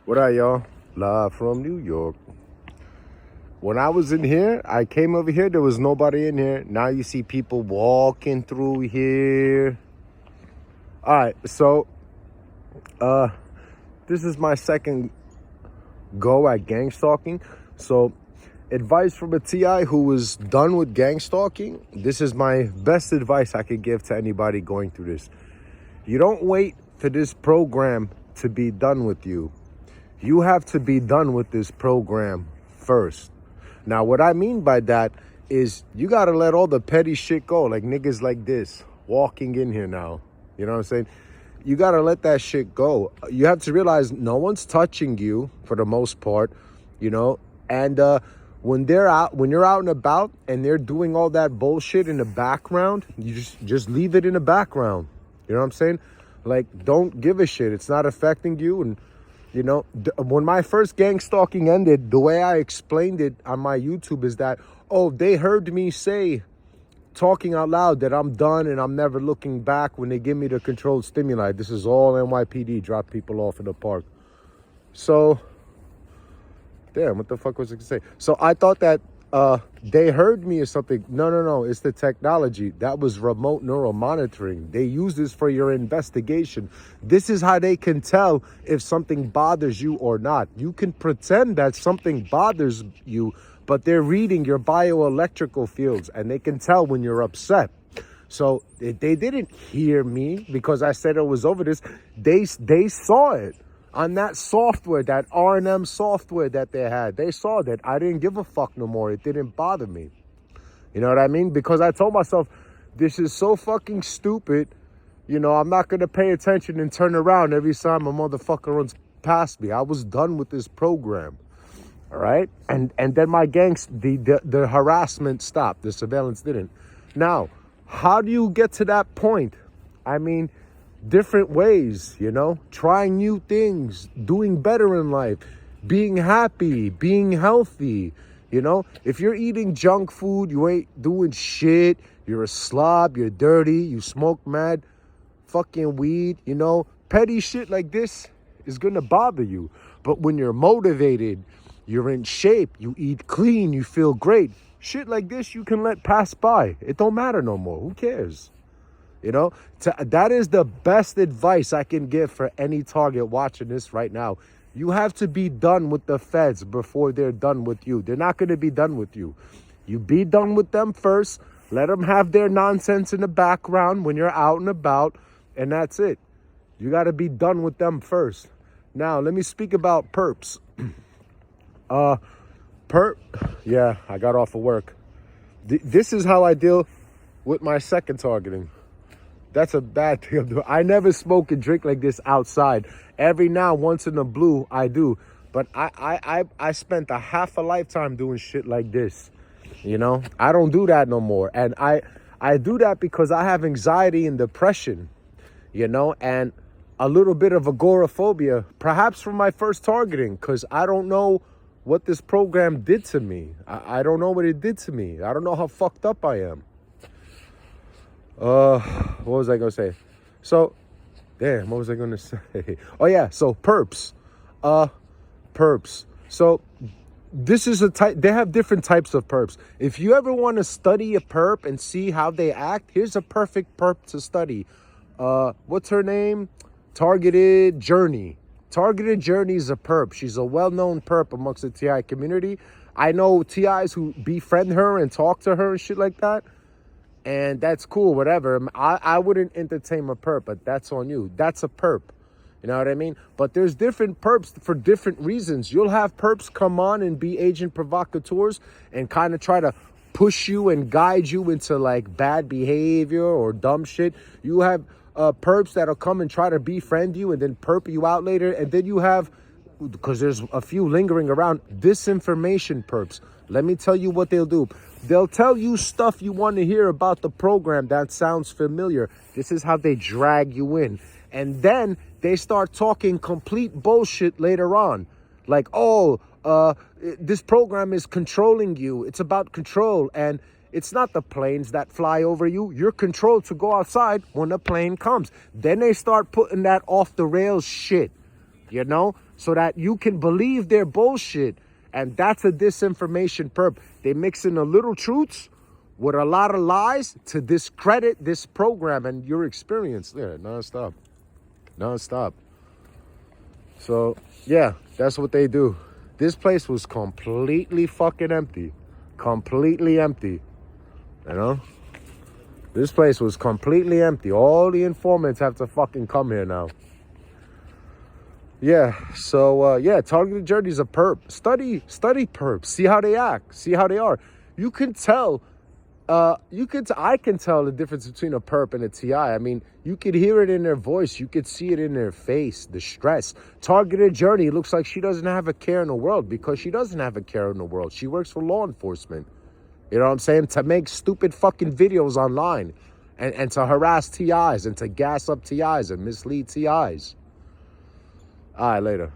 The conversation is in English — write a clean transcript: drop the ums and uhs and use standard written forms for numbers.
What up, y'all? Live from New York. When I was in here, I came over here, there was nobody in here. Now you see people walking through here. All right, so this is my second go at gang stalking. So advice from a TI who is done with gang stalking. This is my best advice I could give to anybody going through this. You don't wait for this program to be done with you. You have to be done with this program first. Now, what I mean by that is you got to let all the petty shit go, like niggas like this walking in here now. You know what I'm saying? You got to let that shit go. You have to realize no one's touching you for the most part, you know, and when you're out and about and they're doing all that bullshit in the background, you just leave it in the background. You know what I'm saying? Like, don't give a shit. It's not affecting you. And you know, when my first gang stalking ended, the way I explained it on my YouTube is that, oh, they heard me say, talking out loud, that I'm done and I'm never looking back when they give me the controlled stimuli. This is all NYPD, drop people off in the park. So, damn, what the fuck was I going to say? So I thought that they heard me or something. No, it's the technology. That was remote neural monitoring. They use this for your investigation. This is how they can tell if something bothers you or not. You can pretend that something bothers you, but they're reading your bioelectrical fields and they can tell when you're upset. So they didn't hear me because I said it was over this. They saw it. On that software, that R&M software that they had, they saw that I didn't give a fuck no more. It didn't bother me. You know what I mean? Because I told myself, this is so fucking stupid. You know, I'm not going to pay attention and turn around every time a motherfucker runs past me. I was done with this program. All right? And then my gangs, the harassment stopped. The surveillance didn't. Now, how do you get to that point? I mean, different ways, you know, trying new things, doing better in life, being happy, being healthy. You know, if you're eating junk food, you ain't doing shit, you're a slob, you're dirty, you smoke mad fucking weed, you know, petty shit like this is gonna bother you. But when you're motivated, you're in shape, you eat clean, you feel great, shit like this you can let pass by. It don't matter no more. Who cares? You know, that is the best advice I can give for any target watching this right now. You have to be done with the feds before they're done with you. They're not going to be done with you. You be done with them first. Let them have their nonsense in the background when you're out and about. And that's it. You got to be done with them first. Now, let me speak about perps. Yeah, I got off of work. This is how I deal with my second targeting. That's a bad thing I'm doing. I never smoke and drink like this outside. Every now, once in a blue, I do. But I spent a half a lifetime doing shit like this. You know, I don't do that no more. And I do that because I have anxiety and depression, you know, and a little bit of agoraphobia, perhaps from my first targeting, because I don't know what this program did to me. I don't know what it did to me. I don't know how fucked up I am. What was I going to say? So, damn, what was I going to say? Oh, yeah, so perps. Perps. So, this is a type, they have different types of perps. If you ever want to study a perp and see how they act, here's a perfect perp to study. What's her name? Targeted Journey. Targeted Journey is a perp. She's a well-known perp amongst the TI community. I know TIs who befriend her and talk to her and shit like that. And that's cool, whatever. I wouldn't entertain a perp, but that's on you. That's a perp. You know what I mean? But there's different perps for different reasons. You'll have perps come on and be agent provocateurs and kind of try to push you and guide you into like bad behavior or dumb shit. You have perps that'll come and try to befriend you and then perp you out later. And then you have, because there's a few lingering around, disinformation perps. Let me tell you what they'll do. They'll tell you stuff you want to hear about the program that sounds familiar. This is how they drag you in. And then they start talking complete bullshit later on. Like, oh, this program is controlling you. It's about control. And it's not the planes that fly over you. You're controlled to go outside when a plane comes. Then they start putting that off the rails shit. you know, so that you can believe their bullshit. And that's a disinformation perp. They mix in a little truths with a lot of lies to discredit this program and your experience there, nonstop. So, yeah, that's what they do. This place was completely fucking empty. Completely empty, you know? This place was completely empty. All the informants have to fucking come here now. Yeah, so, yeah, targeted journey is a perp. Study perps. See how they act. See how they are. You can tell, I can tell the difference between a perp and a TI. I mean, you could hear it in their voice. You could see it in their face, the stress. Targeted journey looks like she doesn't have a care in the world because she doesn't have a care in the world. She works for law enforcement. You know what I'm saying? To make stupid fucking videos online and to harass TIs and to gas up TIs and mislead TIs. All right, later.